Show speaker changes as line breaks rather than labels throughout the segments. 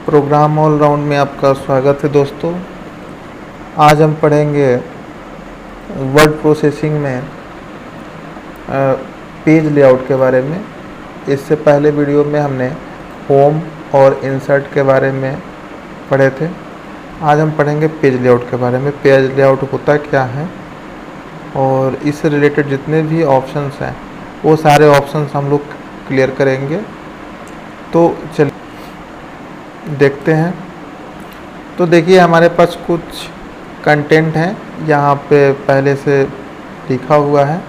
Program all round में आपका स्वागत है दोस्तों। आज हम पढ़ेंगे वर्ड प्रोसेसिंग में पेज लेआउट के बारे में। इससे पहले वीडियो में हमने होम और इंसर्ट के बारे में पढ़े थे। आज हम पढ़ेंगे पेज लेआउट के बारे में। पेज लेआउट होता क्या है और इससे रिलेटेड जितने भी ऑप्शंस हैं वो सारे ऑप्शंस हम लोग क्लियर करेंगे। तो चलिए देखते हैं। तो देखिए हमारे पास कुछ कंटेंट है यहाँ पे पहले से लिखा हुआ है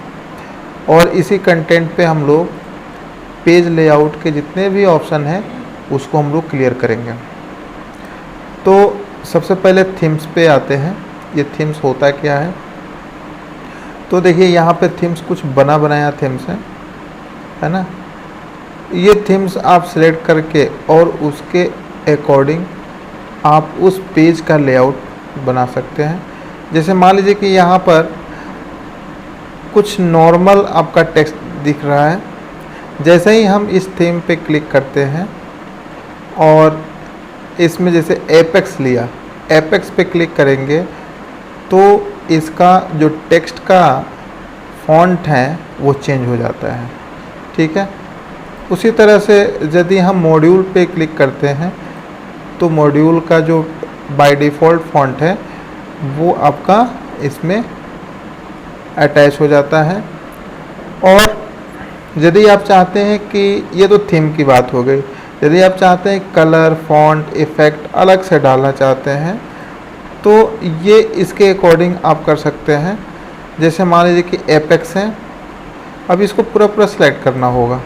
और इसी कंटेंट पे हम लोग पेज लेआउट के जितने भी ऑप्शन हैं उसको हम लोग क्लियर करेंगे। तो सबसे पहले थीम्स पे आते हैं। ये थीम्स होता क्या है? तो देखिए यहाँ पे थीम्स कुछ बना बनाया थीम्स है ना। ये थीम्स आप सिलेक्ट करके और उसके अकॉर्डिंग आप उस पेज का लेआउट बना सकते हैं। जैसे मान लीजिए कि यहाँ पर कुछ नॉर्मल आपका टेक्स्ट दिख रहा है। जैसे ही हम इस थीम पे क्लिक करते हैं और इसमें जैसे एपेक्स लिया, एपेक्स पे क्लिक करेंगे तो इसका जो टेक्स्ट का फॉन्ट है वो चेंज हो जाता है। ठीक है। उसी तरह से यदि हम मॉड्यूल पे क्लिक करते हैं तो मॉड्यूल का जो बाय डिफ़ॉल्ट फॉन्ट है वो आपका इसमें अटैच हो जाता है। और यदि आप चाहते हैं कि ये तो थीम की बात हो गई, यदि आप चाहते हैं कलर, फॉन्ट, इफ़ेक्ट अलग से डालना चाहते हैं तो ये इसके अकॉर्डिंग आप कर सकते हैं। जैसे मान लीजिए कि एपेक्स है, अब इसको पूरा सेलेक्ट करना होगा।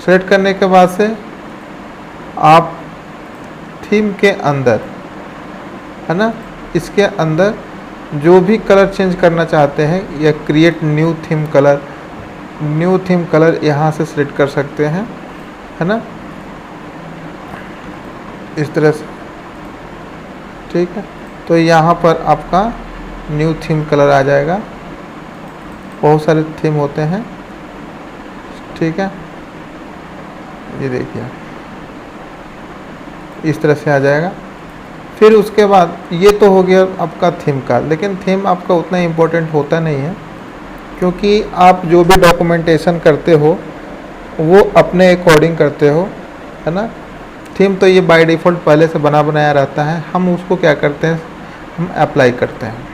सेलेक्ट करने के बाद से आप थीम के अंदर है ना, इसके अंदर जो भी कलर चेंज करना चाहते हैं या क्रिएट न्यू थीम कलर यहाँ से सिलेक्ट कर सकते हैं, है ना, इस तरह से। ठीक है। तो यहाँ पर आपका न्यू थीम कलर आ जाएगा। बहुत सारे थीम होते हैं। ठीक है। ये देखिए इस तरह से आ जाएगा। फिर उसके बाद ये तो हो गया आपका थीम का, लेकिन थीम आपका उतना इम्पोर्टेंट होता नहीं है क्योंकि आप जो भी डॉक्यूमेंटेशन करते हो वो अपने अकॉर्डिंग करते हो, है ना। थीम तो ये बाय डिफ़ॉल्ट पहले से बना बनाया रहता है। हम उसको क्या करते हैं, हम अप्लाई करते हैं।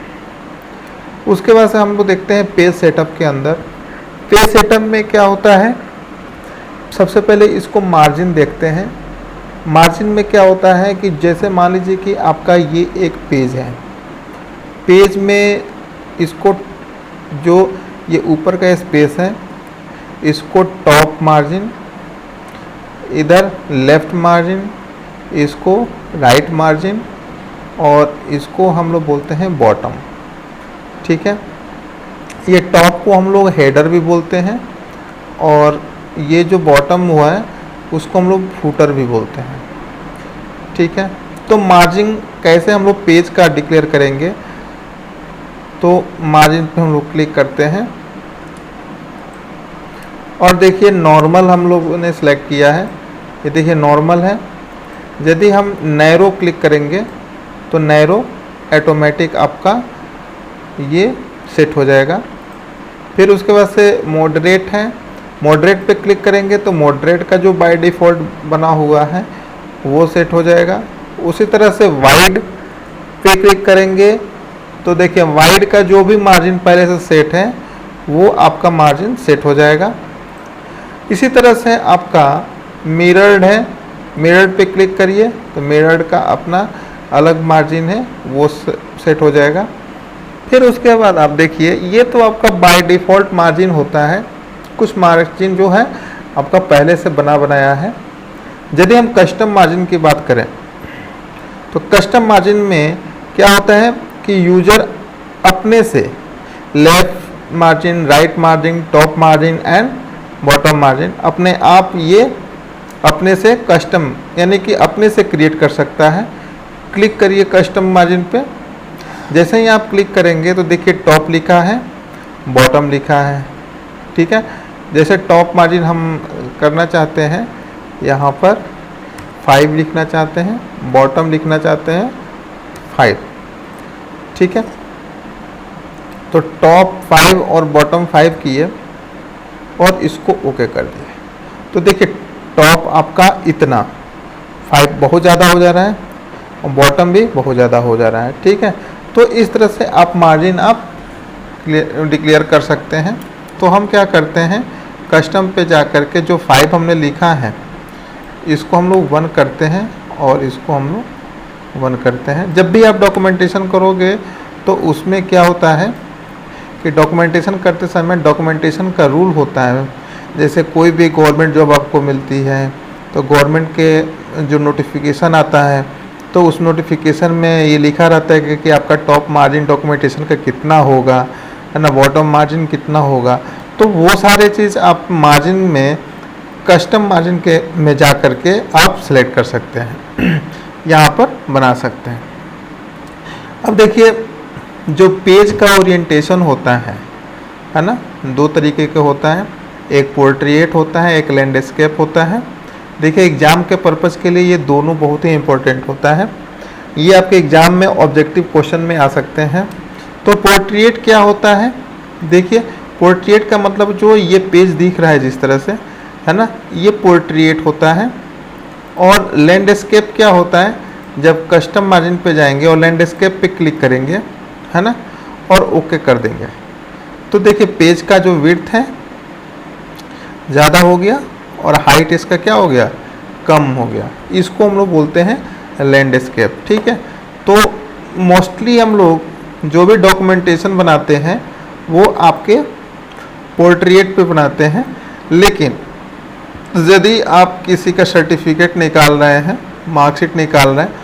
उसके बाद से हम लोग देखते हैं पेज सेटअप के अंदर। पेज सेटअप में क्या होता है, सबसे पहले इसको मार्जिन देखते हैं। मार्जिन में क्या होता है कि जैसे मान लीजिए कि आपका ये एक पेज है, पेज में इसको जो ये ऊपर का स्पेस है इसको टॉप मार्जिन, इधर लेफ़्ट मार्जिन, इसको राइट मार्जिन और इसको हम लोग बोलते हैं बॉटम। ठीक है। ये टॉप को हम लोग हेडर भी बोलते हैं और ये जो बॉटम हुआ है उसको हम लोग फूटर भी बोलते हैं। ठीक है। तो मार्जिन कैसे हम लोग पेज का डिक्लेयर करेंगे, तो मार्जिन पे हम लोग क्लिक करते हैं और देखिए नॉर्मल हम लोगों ने सेलेक्ट किया है। ये देखिए नॉर्मल है। यदि हम नैरो क्लिक करेंगे तो नैरो ऑटोमेटिक आपका ये सेट हो जाएगा। फिर उसके बाद से मॉडरेट है, मॉडरेट पे क्लिक करेंगे तो मॉडरेट का जो बाय डिफ़ॉल्ट बना हुआ है वो सेट हो जाएगा। उसी तरह से वाइड पे क्लिक करेंगे तो देखिए वाइड का जो भी मार्जिन पहले से सेट है वो आपका मार्जिन सेट हो जाएगा। इसी तरह से आपका मिरर्ड है, मिरर्ड पे क्लिक करिए तो मिरर्ड का अपना अलग मार्जिन है वो सेट हो जाएगा। फिर उसके बाद आप देखिए ये तो आपका बाय डिफ़ॉल्ट मार्जिन होता है। कुछ मार्जिन जो है आपका पहले से बना बनाया है। यदि हम कस्टम मार्जिन की बात करें तो कस्टम मार्जिन में क्या होता है कि यूजर अपने से left margin, right margin, top margin and bottom margin अपने आप ये अपने से कस्टम यानी कि अपने से क्रिएट कर सकता है। क्लिक करिए कस्टम मार्जिन पे। जैसे ही आप क्लिक करेंगे तो देखिए टॉप लिखा है, बॉटम लिखा है। ठीक है। जैसे टॉप मार्जिन हम करना चाहते हैं यहाँ पर 5 लिखना चाहते हैं, बॉटम लिखना चाहते हैं 5, ठीक है। तो टॉप 5 और बॉटम 5 किए और इसको ओके कर दिए। तो देखिए टॉप आपका इतना 5 बहुत ज़्यादा हो जा रहा है और बॉटम भी बहुत ज़्यादा हो जा रहा है, ठीक है। तो इस तरह से आप मार्जिन आप डिक्लेयर कर सकते हैं। तो हम क्या करते हैं, कस्टम पे जा कर के जो 5 हमने लिखा है इसको हम लोग 1 करते हैं और इसको हम लोग 1 करते हैं। जब भी आप डॉक्यूमेंटेशन करोगे तो उसमें क्या होता है कि डॉक्यूमेंटेशन करते समय डॉक्यूमेंटेशन का रूल होता है। जैसे कोई भी गवर्नमेंट जॉब आपको मिलती है तो गवर्नमेंट के जो नोटिफिकेशन आता है तो उस नोटिफिकेशन में ये लिखा रहता है कि आपका टॉप मार्जिन डॉक्यूमेंटेशन का कितना होगा, है ना, बॉटम मार्जिन कितना होगा। तो वो सारे चीज़ आप मार्जिन में कस्टम मार्जिन के में जा कर के आप सेलेक्ट कर सकते हैं यहाँ पर बना सकते हैं। अब देखिए जो पेज का ओरिएंटेशन होता है ना, 2 तरीके के होता है, एक पोर्ट्रेट होता है, एक लैंडस्केप होता है। देखिए एग्ज़ाम के पर्पज़ के लिए ये दोनों बहुत ही इम्पोर्टेंट होता है। ये आपके एग्ज़ाम में ऑब्जेक्टिव क्वेश्चन में आ सकते हैं। तो पोर्ट्रेट क्या होता है, देखिए पोर्ट्रेट का मतलब जो ये पेज दिख रहा है जिस तरह से, है ना, ये पोर्ट्रेट होता है। और लैंडस्केप क्या होता है, जब कस्टम मार्जिन पे जाएंगे और लैंडस्केप पे क्लिक करेंगे, है ना, और ओके कर देंगे तो देखिए पेज का जो विड्थ है ज़्यादा हो गया और हाइट इसका क्या हो गया, कम हो गया। इसको हम लोग बोलते हैं लैंडस्केप, ठीक है। तो मोस्टली हम लोग जो भी डॉक्यूमेंटेशन बनाते हैं वो आपके पोर्ट्रेट पे बनाते हैं। लेकिन यदि आप किसी का सर्टिफिकेट निकाल रहे हैं, मार्कशीट निकाल रहे हैं,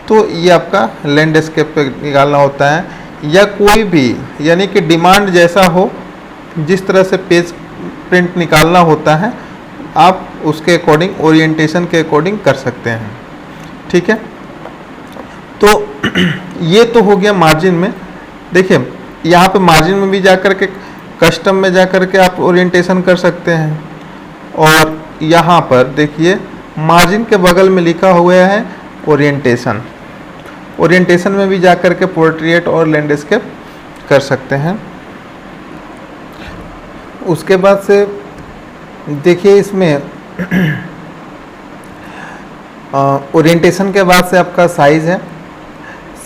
तो ये आपका लैंडस्केप पे निकालना होता है। या कोई भी यानी कि डिमांड जैसा हो, जिस तरह से पेज प्रिंट निकालना होता है आप उसके अकॉर्डिंग ओरिएंटेशन के अकॉर्डिंग कर सकते हैं, ठीक है। तो ये तो हो गया मार्जिन में। देखिए यहाँ पे मार्जिन में भी जा कर के कस्टम में जा कर के आप ओरिएंटेशन कर सकते हैं। और यहाँ पर देखिए मार्जिन के बगल में लिखा हुआ है ओरिएंटेशन। ओरिएंटेशन में भी जा कर के पोर्ट्रेट और लैंडस्केप कर सकते हैं। उसके बाद से देखिए इसमें ओरिएंटेशन के बाद से आपका साइज़ है।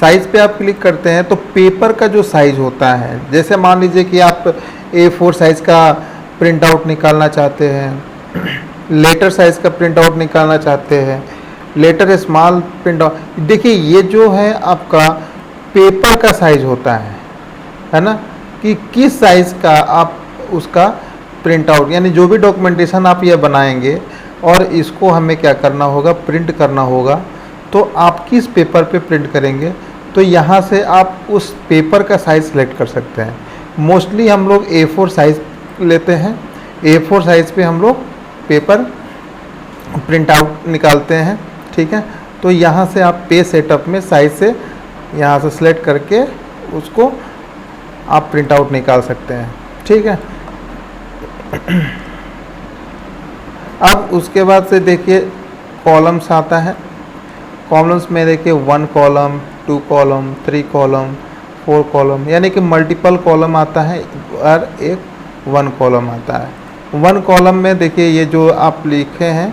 साइज़ पे आप क्लिक करते हैं तो पेपर का जो साइज़ होता है, जैसे मान लीजिए कि आप A4 साइज़ का प्रिंट आउट निकालना चाहते हैं, लेटर साइज़ का प्रिंट आउट निकालना चाहते हैं, लेटर स्मॉल प्रिंट आउट, देखिए ये जो है आपका पेपर का साइज़ होता है ना, कि किस साइज़ का आप उसका प्रिंट आउट, यानी जो भी डॉक्यूमेंटेशन आप ये बनाएंगे और इसको हमें क्या करना होगा, प्रिंट करना होगा। तो आप किस पेपर पे प्रिंट करेंगे, तो यहाँ से आप उस पेपर का साइज़ सेलेक्ट कर सकते हैं। मोस्टली हम लोग A4 साइज़ लेते हैं, A4 साइज़ पे हम लोग पेपर प्रिंट आउट निकालते हैं, ठीक है। तो यहाँ से आप पेज सेटअप में साइज़ से यहाँ से सेलेक्ट करके उसको आप प्रिंट आउट निकाल सकते हैं, ठीक है। अब उसके बाद से देखिए कॉलम्स आता है। कॉलम्स में देखिए 1 कॉलम, 2 कॉलम, 3 कॉलम, 4 कॉलम, यानी कि मल्टीपल कॉलम आता है और एक 1 कॉलम आता है। 1 कॉलम में देखिए ये जो आप लिखे हैं,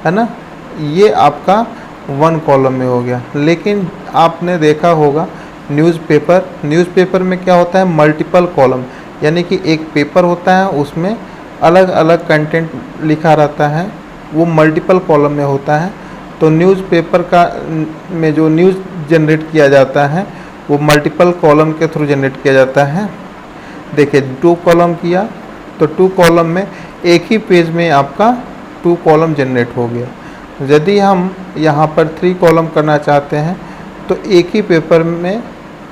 है ना, ये आपका 1 कॉलम में हो गया। लेकिन आपने देखा होगा न्यूज़पेपर में क्या होता है, मल्टीपल कॉलम, यानी कि एक पेपर होता है उसमें अलग अलग कंटेंट लिखा रहता है, वो मल्टीपल कॉलम में होता है। तो न्यूज़पेपर का में जो न्यूज़ जनरेट किया जाता है वो मल्टीपल कॉलम के थ्रू जनरेट किया जाता है। देखिए 2 कॉलम किया तो 2 कॉलम में एक ही पेज में आपका 2 कॉलम जनरेट हो गया। यदि हम यहाँ पर 3 कॉलम करना चाहते हैं तो एक ही पेपर में,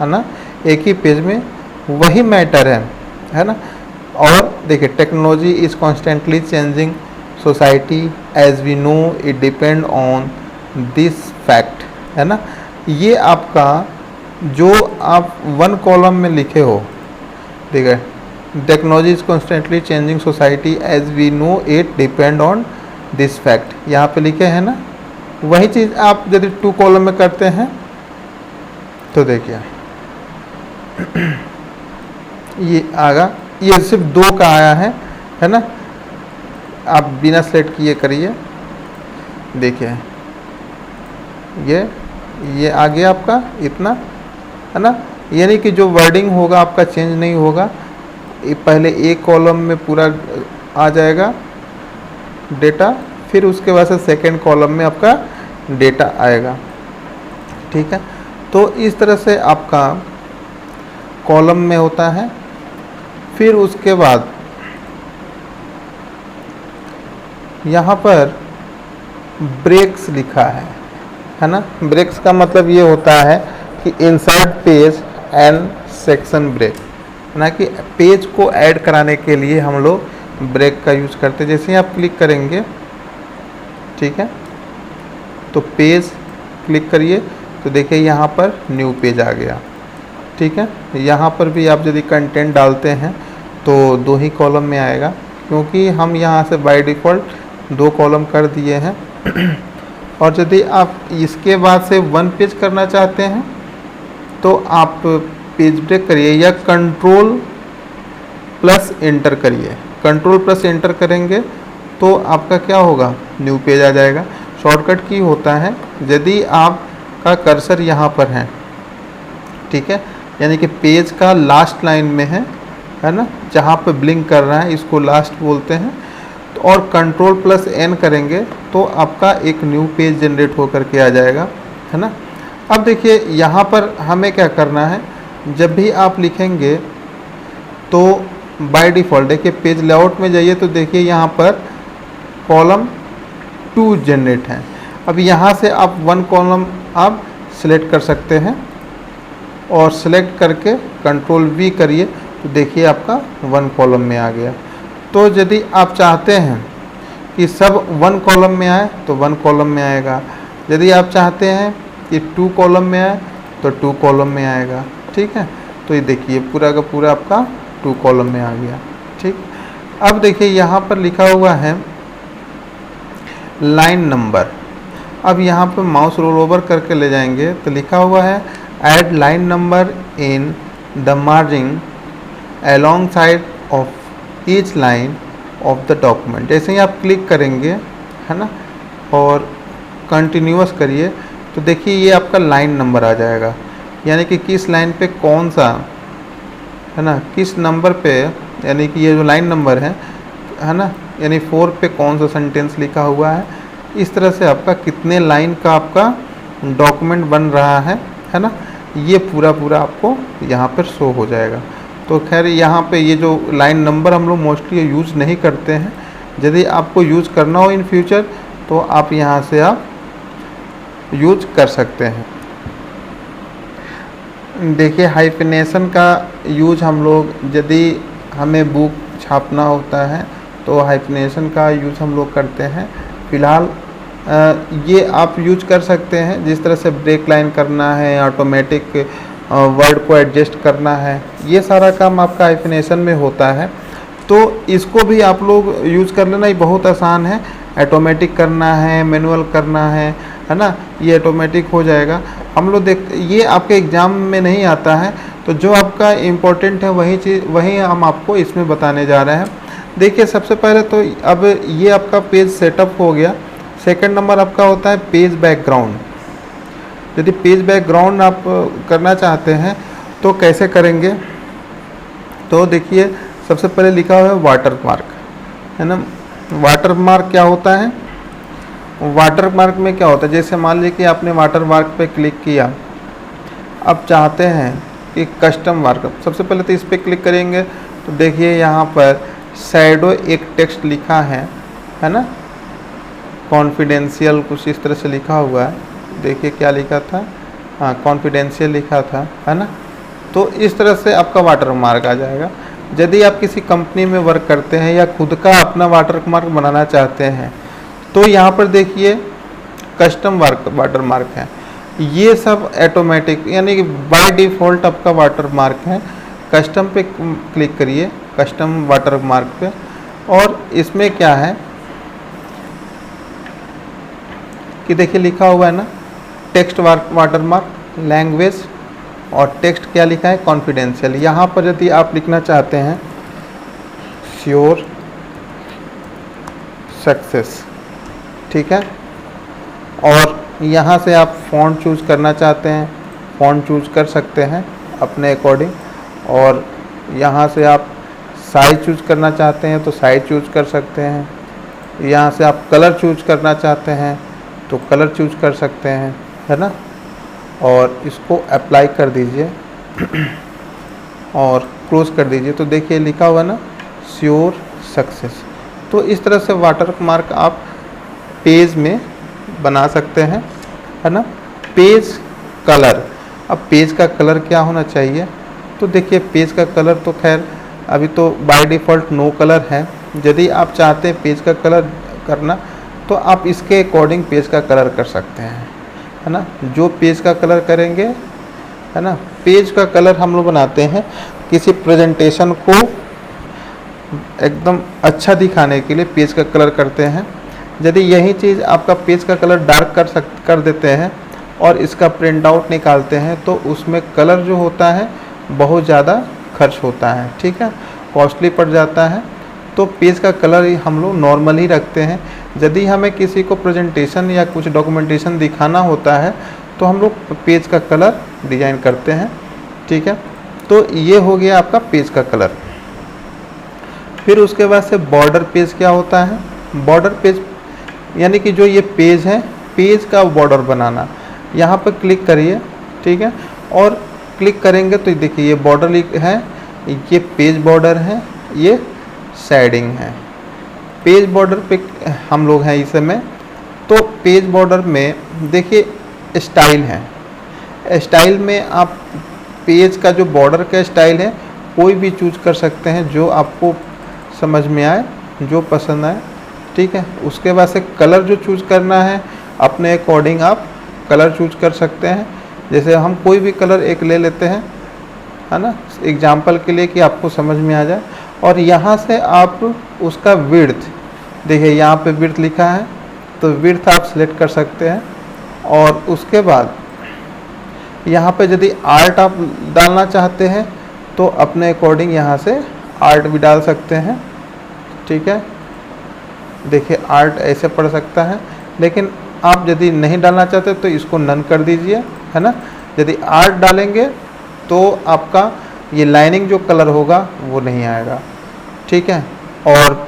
है ना, एक ही पेज में वही मैटर है ना। और देखिए technology is constantly changing society as we know it depend on this fact, है ना। ये आपका जो आप 1 कॉलम में लिखे हो, देखिए technology is constantly changing society as we know it depend on this fact, यहाँ पे लिखे हैं ना, वही चीज़ आप यदि 2 कॉलम में करते हैं तो देखिए ये आगा, ये सिर्फ 2 का आया है ना। आप बिना सेलेक्ट किए करिए, देखिए ये आ गया आपका इतना, है ना। यानी कि जो वर्डिंग होगा आपका चेंज नहीं होगा, ये पहले एक कॉलम में पूरा आ जाएगा डेटा, फिर उसके बाद से सेकेंड कॉलम में आपका डेटा आएगा, ठीक है। तो इस तरह से आपका कॉलम में होता है। फिर उसके बाद यहाँ पर ब्रेक्स लिखा है ना। ब्रेक्स का मतलब ये होता है कि insert page and section break, ना कि पेज को ऐड कराने के लिए हम लोग ब्रेक का यूज करते हैं। जैसे ही आप क्लिक करेंगे, ठीक है, तो पेज क्लिक करिए तो देखिए यहाँ पर न्यू पेज आ गया, ठीक है। यहाँ पर भी आप यदि कंटेंट डालते हैं तो 2 ही कॉलम में आएगा, क्योंकि हम यहाँ से बाय डिफ़ॉल्ट 2 कॉलम कर दिए हैं। और यदि आप इसके बाद से 1 पेज करना चाहते हैं तो आप पेज ब्रेक करिए या कंट्रोल प्लस एंटर करिए। कंट्रोल प्लस एंटर करेंगे तो आपका क्या होगा, न्यू पेज आ जाएगा। शॉर्टकट की होता है, यदि आपका कर्सर यहाँ पर है, ठीक है, यानी कि पेज का लास्ट लाइन में है ना, जहाँ पे ब्लिंक कर रहा है इसको लास्ट बोलते हैं। तो और कंट्रोल प्लस एन करेंगे तो आपका एक न्यू पेज जनरेट होकर के आ जाएगा, है ना। अब देखिए यहाँ पर हमें क्या करना है, जब भी आप लिखेंगे तो बाय डिफ़ॉल्ट देखिए पेज लेआउट में जाइए तो देखिए यहाँ पर कॉलम 2 जनरेट है। अब यहाँ से आप 1 कॉलम आप सिलेक्ट कर सकते हैं और सिलेक्ट करके कंट्रोल वी करिए तो देखिए आपका 1 कॉलम में आ गया। तो यदि आप चाहते हैं कि सब 1 कॉलम में आए तो 1 कॉलम में आएगा, यदि आप चाहते हैं कि 2 कॉलम में आए तो 2 कॉलम में आएगा, ठीक है। तो ये देखिए पूरा का पूरा आपका 2 कॉलम में आ गया, ठीक। अब देखिए यहाँ पर लिखा हुआ है लाइन नंबर। अब यहाँ पर माउस रोल ओवर करके ले जाएंगे तो लिखा हुआ है add line number in the margin along side of each line of the document. जैसे ही आप क्लिक करेंगे, है ना, और कंटिन्यूअस करिए तो देखिए ये आपका लाइन नंबर आ जाएगा, यानी कि किस लाइन पे कौन सा, है ना, किस नंबर पे, यानी कि ये जो लाइन नंबर है ना, यानी 4 पे कौन सा सेंटेंस लिखा हुआ है। इस तरह से आपका कितने लाइन का आपका डॉक्यूमेंट बन रहा है ना, ये पूरा आपको यहाँ पर शो हो जाएगा। तो खैर यहाँ पे ये जो लाइन नंबर हम लोग मोस्टली यूज़ नहीं करते हैं, यदि आपको यूज़ करना हो इन फ्यूचर तो आप यहाँ से आप यूज कर सकते हैं। देखिए हाइफिनेशन का यूज हम लोग यदि हमें बुक छापना होता है तो हाइफिनेशन का यूज हम लोग करते हैं। फ़िलहाल ये आप यूज कर सकते हैं, जिस तरह से ब्रेक लाइन करना है, ऑटोमेटिक वर्ड को एडजस्ट करना है, ये सारा काम आपका हाइफिनेशन में होता है। तो इसको भी आप लोग यूज़ कर लेना, ये बहुत आसान है। ऑटोमेटिक करना है, मैनुअल करना है ना, ये ऑटोमेटिक हो जाएगा। हम लोग ये आपके एग्ज़ाम में नहीं आता है, तो जो आपका इम्पोर्टेंट है वही हम आपको इसमें बताने जा रहे हैं। देखिए सबसे पहले तो अब ये आपका पेज सेटअप हो गया। सेकंड नंबर आपका होता है पेज बैकग्राउंड। यदि पेज बैकग्राउंड आप करना चाहते हैं तो कैसे करेंगे, तो देखिए सबसे पहले लिखा हुआ है वाटर मार्क, है ना। वाटर मार्क क्या होता है, वाटर मार्क में क्या होता है, जैसे मान लीजिए कि आपने वाटर मार्क पे क्लिक किया, अब चाहते हैं कि कस्टम मार्क, सबसे पहले तो इस पर क्लिक करेंगे तो देखिए यहाँ पर शैडो एक टेक्स्ट लिखा है ना, कॉन्फिडेंशियल कुछ इस तरह से लिखा हुआ है। देखिए क्या लिखा था, हाँ कॉन्फिडेंशियल लिखा था, है ना। तो इस तरह से आपका वाटर मार्क आ जाएगा। यदि आप किसी कंपनी में वर्क करते हैं या खुद का अपना वाटर मार्क बनाना चाहते हैं तो यहाँ पर देखिए कस्टम वाटर मार्क है। ये सब ऑटोमेटिक यानी कि बाय डिफ़ॉल्ट आपका वाटर मार्क है। कस्टम पे क्लिक करिए, कस्टम वाटर मार्क पे, और इसमें क्या है कि देखिए लिखा हुआ है ना टेक्स्ट वाटरमार्क लैंग्वेज, और टेक्स्ट क्या लिखा है कॉन्फिडेंशियल। यहाँ पर यदि आप लिखना चाहते हैं श्योर सक्सेस, ठीक है, और यहाँ से आप फ़ॉन्ट चूज़ करना चाहते हैं फ़ॉन्ट चूज़ कर सकते हैं अपने अकॉर्डिंग, और यहाँ से आप साइज चूज़ करना चाहते हैं तो साइज चूज़ कर सकते हैं, यहाँ से आप कलर चूज़ करना चाहते हैं तो कलर चूज़ कर सकते हैं, है ना, और इसको अप्लाई कर दीजिए और क्लोज कर दीजिए। तो देखिए लिखा हुआ ना श्योर सक्सेस। तो इस तरह से वाटरमार्क आप पेज में बना सकते हैं, है ना। पेज कलर, अब पेज का कलर क्या होना चाहिए, तो देखिए पेज का कलर तो खैर अभी तो बाय डिफ़ॉल्ट नो कलर है। यदि आप चाहते हैं पेज का कलर करना तो आप इसके अकॉर्डिंग पेज का कलर कर सकते हैं, है ना। जो पेज का कलर करेंगे, है ना, पेज का कलर हम लोग बनाते हैं किसी प्रेजेंटेशन को एकदम अच्छा दिखाने के लिए पेज का कलर करते हैं। यदि यही चीज़ आपका पेज का कलर डार्क कर देते हैं और इसका प्रिंट आउट निकालते हैं तो उसमें कलर जो होता है बहुत ज़्यादा खर्च होता है, ठीक है, कॉस्टली पड़ जाता है। तो पेज का कलर ही हम लोग नॉर्मल ही रखते हैं। यदि हमें किसी को प्रेजेंटेशन या कुछ डॉक्यूमेंटेशन दिखाना होता है तो हम लोग पेज का कलर डिज़ाइन करते हैं, ठीक है। तो ये हो गया आपका पेज का कलर। फिर उसके बाद से बॉर्डर पेज क्या होता है, बॉर्डर पेज यानी कि जो ये पेज है पेज का बॉर्डर बनाना। यहाँ पर क्लिक करिए, ठीक है, और क्लिक करेंगे तो देखिए ये बॉर्डर है, ये पेज बॉर्डर है, ये शेडिंग है। पेज बॉर्डर पे हम लोग हैं इस समय। तो पेज बॉर्डर में देखिए स्टाइल है, स्टाइल में आप पेज का जो बॉर्डर का स्टाइल है कोई भी चूज़ कर सकते हैं जो आपको समझ में आए, जो पसंद आए, ठीक है। उसके बाद से कलर जो चूज़ करना है अपने अकॉर्डिंग आप कलर चूज़ कर सकते हैं। जैसे हम कोई भी कलर एक ले लेते हैं, है ना, एग्जाम्पल के लिए कि आपको समझ में आ जाए। और यहाँ से आप उसका विड्थ, देखिए यहाँ पे विड्थ लिखा है तो विड्थ आप सिलेक्ट कर सकते हैं। और उसके बाद यहाँ पे यदि आर्ट आप डालना चाहते हैं तो अपने अकॉर्डिंग यहाँ से आर्ट भी डाल सकते हैं, ठीक है। देखिए आर्ट ऐसे पड़ सकता है, लेकिन आप यदि नहीं डालना चाहते तो इसको नन कर दीजिए, है ना। यदि आर्ट डालेंगे तो आपका ये लाइनिंग जो कलर होगा वो नहीं आएगा, ठीक है। और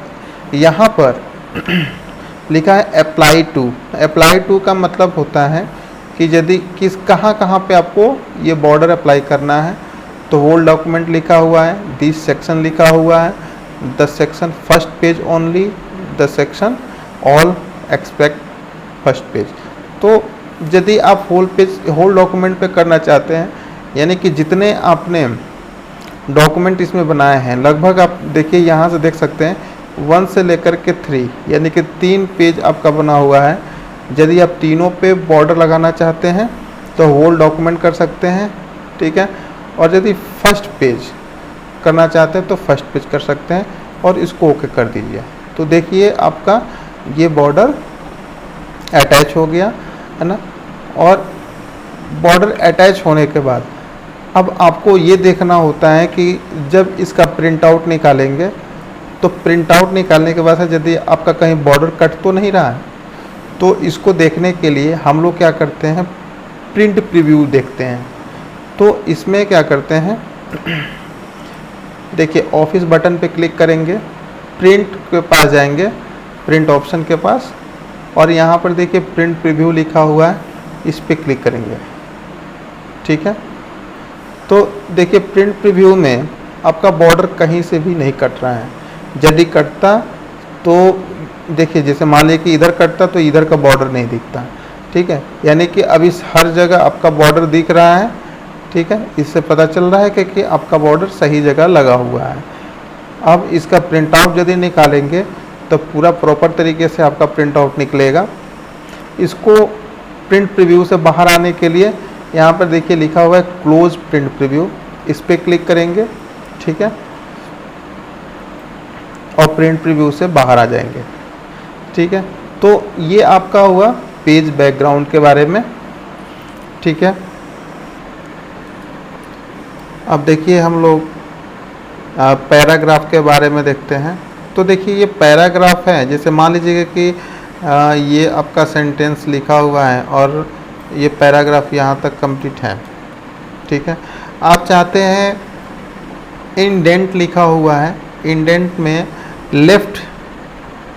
यहाँ पर लिखा है अप्लाई टू। अप्लाई टू का मतलब होता है कि यदि कहाँ पे आपको ये बॉर्डर अप्लाई करना है तो होल डॉक्यूमेंट लिखा हुआ है, दिस सेक्शन लिखा हुआ है, the section first page only, the section all expect first page. तो यदि आप होल डॉक्यूमेंट पे करना चाहते हैं, यानी कि जितने आपने डॉक्यूमेंट इसमें बनाए हैं लगभग आप देखिए यहाँ से देख सकते हैं 1 से लेकर के 3 यानी कि 3 पेज आपका बना हुआ है। यदि आप तीनों पे बॉर्डर लगाना चाहते हैं तो होल डॉक्यूमेंट कर सकते हैं, ठीक है। और यदि फर्स्ट पेज करना चाहते हैं तो फर्स्ट पेज कर सकते हैं और इसको ओके कर दीजिए। तो देखिए आपका ये बॉर्डर अटैच हो गया, है ना। और बॉर्डर अटैच होने के बाद अब आपको ये देखना होता है कि जब इसका प्रिंट आउट निकालेंगे तो प्रिंट आउट निकालने के बाद यदि आपका कहीं बॉर्डर कट तो नहीं रहा है, तो इसको देखने के लिए हम लोग क्या करते हैं, प्रिंट प्रीव्यू देखते हैं। तो इसमें क्या करते हैं, देखिए ऑफिस बटन पे क्लिक करेंगे, प्रिंट के पास जाएंगे, प्रिंट ऑप्शन के पास, और यहाँ पर देखिए प्रिंट प्रीव्यू लिखा हुआ है, इस पर क्लिक करेंगे, ठीक है। तो देखिए प्रिंट प्रीव्यू में आपका बॉर्डर कहीं से भी नहीं कट रहा है। यदि कटता तो देखिए जैसे मान लीजिए कि इधर कटता तो इधर का बॉर्डर नहीं दिखता, ठीक है। यानी कि अभी हर जगह आपका बॉर्डर दिख रहा है, ठीक है। इससे पता चल रहा है कि आपका बॉर्डर सही जगह लगा हुआ है। अब इसका प्रिंट आउट यदि निकालेंगे तो पूरा प्रॉपर तरीके से आपका प्रिंट आउट निकलेगा। इसको प्रिंट प्रीव्यू से बाहर आने के लिए यहाँ पर देखिए लिखा हुआ है क्लोज प्रिंट प्रीव्यू, इस पर क्लिक करेंगे, ठीक है, और प्रिंट प्रीव्यू से बाहर आ जाएंगे, ठीक है। तो ये आपका हुआ पेज बैकग्राउंड के बारे में। ठीक है, अब देखिए हम लोग पैराग्राफ के बारे में देखते हैं। तो देखिए ये पैराग्राफ है, जैसे मान लीजिए कि ये आपका सेंटेंस लिखा हुआ है और ये पैराग्राफ यहाँ तक कंप्लीट है। ठीक है, आप चाहते हैं इंडेंट लिखा हुआ है, इंडेंट में लेफ्ट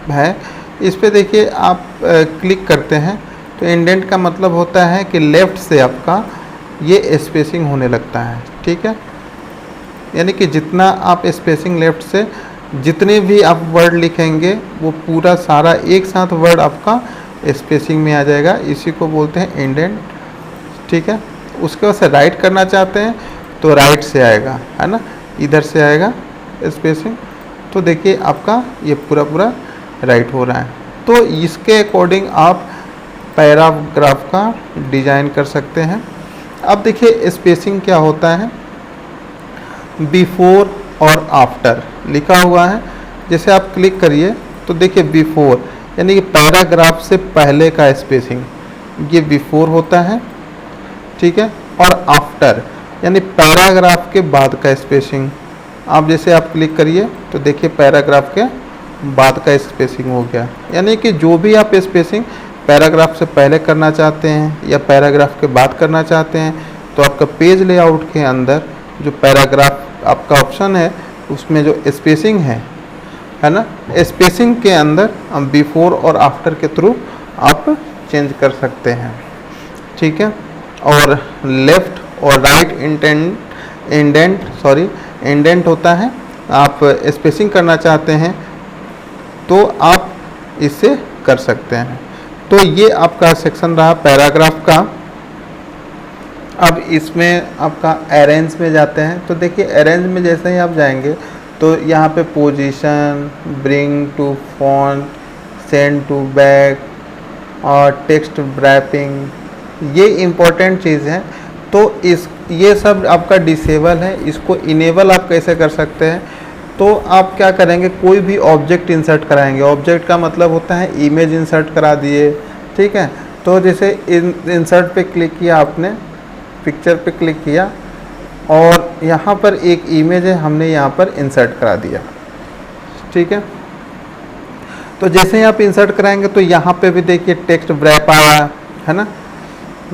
है, इस पे देखिए आप क्लिक करते हैं तो इंडेंट का मतलब होता है कि लेफ़्ट से आपका ये स्पेसिंग होने लगता है। ठीक है, यानी कि जितना आप स्पेसिंग लेफ़्ट से जितने भी आप वर्ड लिखेंगे वो पूरा सारा एक साथ वर्ड आपका स्पेसिंग में आ जाएगा, इसी को बोलते हैं इंडेंट। ठीक है, उसके बाद से राइट करना चाहते हैं तो राइट से आएगा, है ना, इधर से आएगा स्पेसिंग। तो देखिए आपका ये पूरा पूरा राइट हो रहा है। तो इसके अकॉर्डिंग आप पैराग्राफ का डिज़ाइन कर सकते हैं। अब देखिए स्पेसिंग क्या होता है, बिफोर और आफ्टर लिखा हुआ है। जैसे आप क्लिक करिए तो देखिए बिफोर यानी कि पैराग्राफ से पहले का स्पेसिंग, ये बिफोर होता है। ठीक है, और आफ्टर यानी पैराग्राफ के बाद का स्पेसिंग। आप जैसे आप क्लिक करिए तो देखिए पैराग्राफ के बाद का स्पेसिंग हो गया। यानी कि जो भी आप स्पेसिंग पैराग्राफ से पहले करना चाहते हैं या पैराग्राफ के बाद करना चाहते हैं, तो आपका पेज लेआउट के अंदर जो पैराग्राफ आपका ऑप्शन है उसमें जो स्पेसिंग है ना, स्पेसिंग के अंदर हम बिफोर और आफ्टर के थ्रू आप चेंज कर सकते हैं। ठीक है, और लेफ़्ट और राइट इंडेंट होता है। आप स्पेसिंग करना चाहते हैं तो आप इससे कर सकते हैं। तो ये आपका सेक्शन रहा पैराग्राफ का। अब इसमें आपका अरेंज में जाते हैं। तो देखिए अरेंज में जैसे ही आप जाएंगे तो यहाँ पे position, bring to font, send to back और टेक्स्ट रैपिंग, ये इम्पोर्टेंट चीज़ है। तो ये सब आपका डिसेबल है। इसको इनेबल आप कैसे कर सकते हैं, तो आप क्या करेंगे, कोई भी ऑब्जेक्ट इंसर्ट कराएंगे। ऑब्जेक्ट का मतलब होता है इमेज इंसर्ट करा दिए। ठीक है, तो जैसे इंसर्ट पे क्लिक किया आपने, पिक्चर पे क्लिक किया और यहाँ पर एक इमेज है, हमने यहाँ पर इंसर्ट करा दिया। ठीक है, तो जैसे ही आप इंसर्ट कराएंगे तो यहाँ पे भी देखिए टेक्स्ट रैप आया, है ना,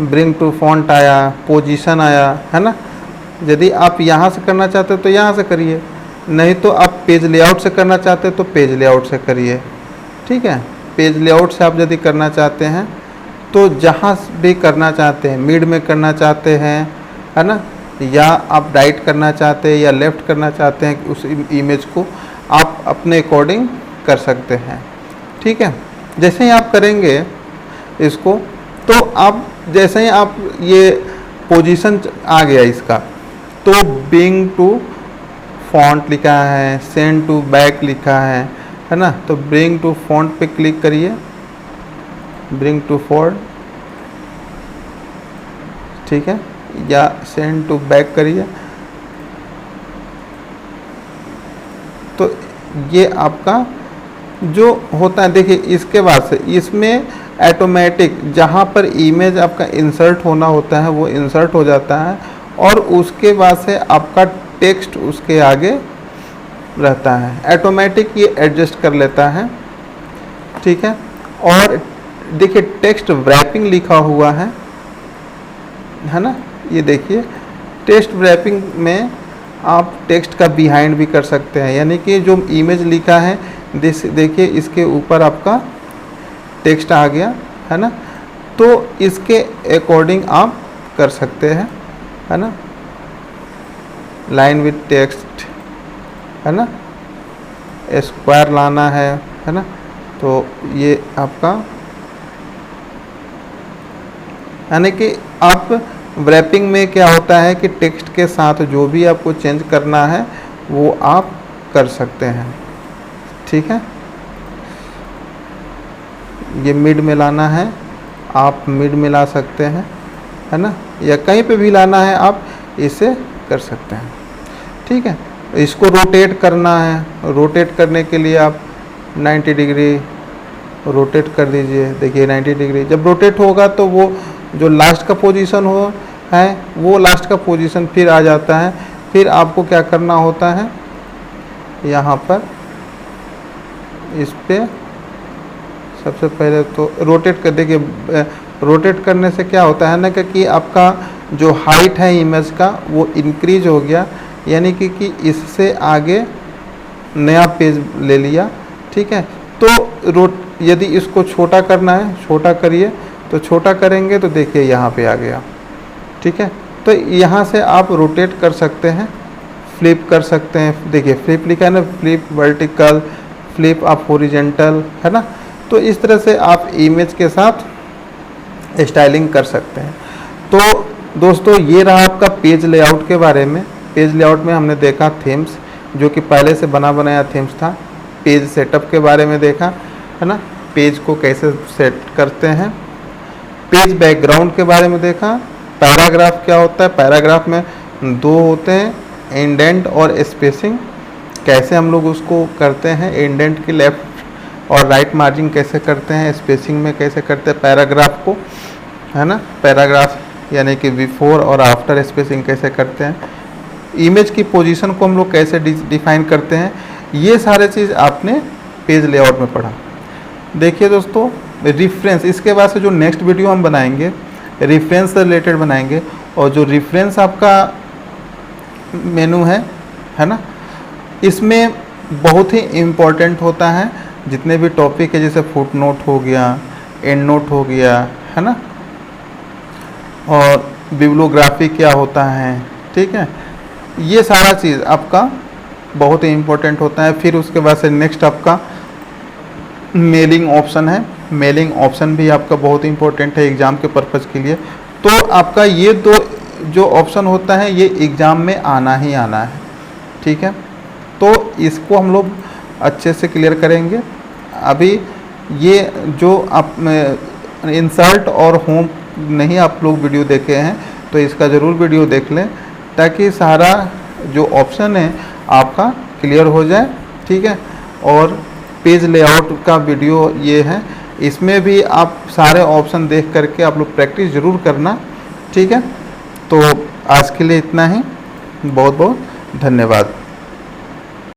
ब्रिंग टू फॉन्ट आया, पोजीशन आया, है ना। यदि आप यहाँ से करना चाहते हो तो यहाँ से करिए, नहीं तो आप पेज लेआउट से करना चाहते हो तो पेज लेआउट से करिए। ठीक है, पेज लेआउट से आप यदि करना चाहते हैं तो जहाँ भी करना चाहते हैं, मिड में करना चाहते हैं, है ना, या आप राइट करना चाहते हैं या लेफ़्ट करना चाहते हैं, उस इमेज को आप अपने अकॉर्डिंग कर सकते हैं। ठीक है, जैसे ही आप करेंगे इसको तो आप जैसे ही आप ये पोजीशन आ गया इसका, तो ब्रिंग टू फॉन्ट लिखा है, सेंड टू बैक लिखा है ना, तो ब्रिंग टू फॉन्ट पे क्लिक करिए, ब्रिंग टू फॉन्ट, ठीक है, या सेंड टू बैक करिए। तो ये आपका जो होता है, देखिए इसके बाद से इसमें ऑटोमेटिक जहाँ पर इमेज आपका इंसर्ट होना होता है वो इंसर्ट हो जाता है और उसके बाद से आपका टेक्स्ट उसके आगे रहता है, ऑटोमेटिक ये एडजस्ट कर लेता है। ठीक है, और देखिए टेक्स्ट रैपिंग लिखा हुआ है ना, ये देखिए टेक्स्ट रैपिंग में आप टेक्स्ट का बिहाइंड भी कर सकते हैं, यानी कि जो इमेज लिखा है देखिए इसके ऊपर आपका टेक्स्ट आ गया, है ना, तो इसके अकॉर्डिंग आप कर सकते हैं, है ना, लाइन विथ टेक्स्ट, है ना, स्क्वायर लाना है ना, तो ये आपका यानी कि आप रैपिंग में क्या होता है कि टेक्स्ट के साथ जो भी आपको चेंज करना है वो आप कर सकते हैं। ठीक है, ये मिड में लाना है, आप मिड में ला सकते हैं, है ना, या कहीं पे भी लाना है आप इसे कर सकते हैं। ठीक है, इसको रोटेट करना है, रोटेट करने के लिए आप 90 डिग्री रोटेट कर दीजिए, देखिए 90 डिग्री। जब रोटेट होगा तो वो जो लास्ट का पोजीशन हो है वो लास्ट का पोजीशन फिर आ जाता है। फिर आपको क्या करना होता है, यहाँ पर इस पे सबसे पहले तो रोटेट कर देखिए। रोटेट करने से क्या होता है ना कि आपका जो हाइट है इमेज का वो इंक्रीज हो गया, यानी कि इससे आगे नया पेज ले लिया, ठीक है। तो यदि इसको छोटा करना है, छोटा करिए, तो छोटा करेंगे तो देखिए यहाँ पे आ गया, ठीक है। तो यहाँ से आप रोटेट कर सकते हैं, फ्लिप कर सकते हैं। देखिए फ्लिप लिखा है ना, फ्लिप वर्टिकल, फ्लिप आप हॉरिजेंटल, है ना। तो इस तरह से आप इमेज के साथ स्टाइलिंग कर सकते हैं। तो दोस्तों ये रहा आपका पेज लेआउट के बारे में। पेज लेआउट में हमने देखा थीम्स, जो कि पहले से बना बनाया थीम्स था। पेज सेटअप के बारे में देखा, है ना, पेज को कैसे सेट करते हैं। पेज बैकग्राउंड के बारे में देखा। पैराग्राफ क्या होता है, पैराग्राफ में दो होते हैं, इंडेंट और स्पेसिंग, कैसे हम लोग उसको करते हैं। इंडेंट की लेफ्ट और राइट मार्जिन कैसे करते हैं, स्पेसिंग में कैसे करते हैं पैराग्राफ को, है ना। पैराग्राफ यानी कि बिफोर और आफ्टर स्पेसिंग कैसे करते हैं। इमेज की पोजीशन को हम लोग कैसे डिफाइन करते हैं, ये सारे चीज़ आपने पेज लेआउट में पढ़ा। देखिए दोस्तों रिफरेंस, इसके बाद से जो नेक्स्ट वीडियो हम बनाएंगे रेफरेंस से रिलेटेड बनाएंगे। और जो रेफरेंस आपका मेनू है ना, इसमें बहुत ही इम्पोर्टेंट होता है। जितने भी टॉपिक है, जैसे फुट नोट हो गया, एंड नोट हो गया, है ना, और बिब्लियोग्राफी क्या होता है, ठीक है, ये सारा चीज़ आपका बहुत ही इम्पोर्टेंट होता है। फिर उसके बाद से नेक्स्ट आपका मेलिंग ऑप्शन है। मेलिंग ऑप्शन भी आपका बहुत इम्पोर्टेंट है एग्ज़ाम के पर्पज़ के लिए। तो आपका ये दो जो ऑप्शन होता है ये एग्ज़ाम में आना ही आना है, ठीक है। तो इसको हम लोग अच्छे से क्लियर करेंगे। अभी ये जो आप इंसर्ट और होम नहीं आप लोग वीडियो देखे हैं, तो इसका ज़रूर वीडियो देख लें, ताकि सारा जो ऑप्शन है आपका क्लियर हो जाए, ठीक है। और पेज लेआउट का वीडियो ये है, इसमें भी आप सारे ऑप्शन देख करके आप लोग प्रैक्टिस ज़रूर करना, ठीक है। तो आज के लिए इतना ही, बहुत बहुत धन्यवाद।